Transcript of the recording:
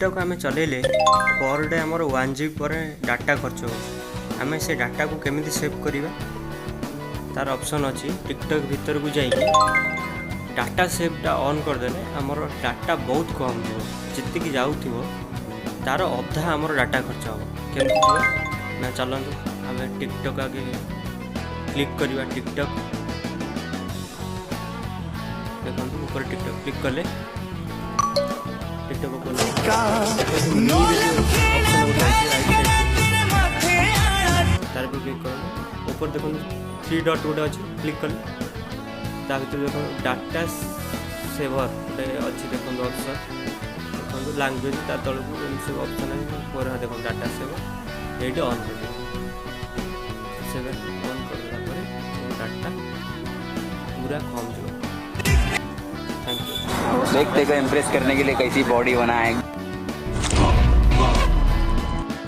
TikTok आम चलेले per day आमर 1 GB पर डाटा खर्च हो आम से डाटा को केमिति सेव करवा तार ऑप्शन अच्छी टिकटॉक भीतर को जाइए डाटा सेवटा ऑन करदेले आमर डाटा बहुत कम थो जी जाऊ तार अधा आमर डाटा खर्च हो केमती ना चलतु आम टिकटॉक आगे क्लिक करवा टिकटॉक देखो ऊपर टिकटॉक क्लिक कले टिकटॉक तार पर क्लिक कर ऊपर देखो 3 डॉट गोटे अच्छे क्लिक कले ता भर देखो डाटा सेवर गोटे अच्छी देखो ऑप्शन देखो लैंग्वेज ता तल को सब ऑप्शन है पूरा देखो डाटा सेवर ये ऑन कर सेवर ऑन करला पर डाटा पूरा कम जो। Thank you. देखते को इम्प्रेस करने के लिए कैसी बॉडी बनाए।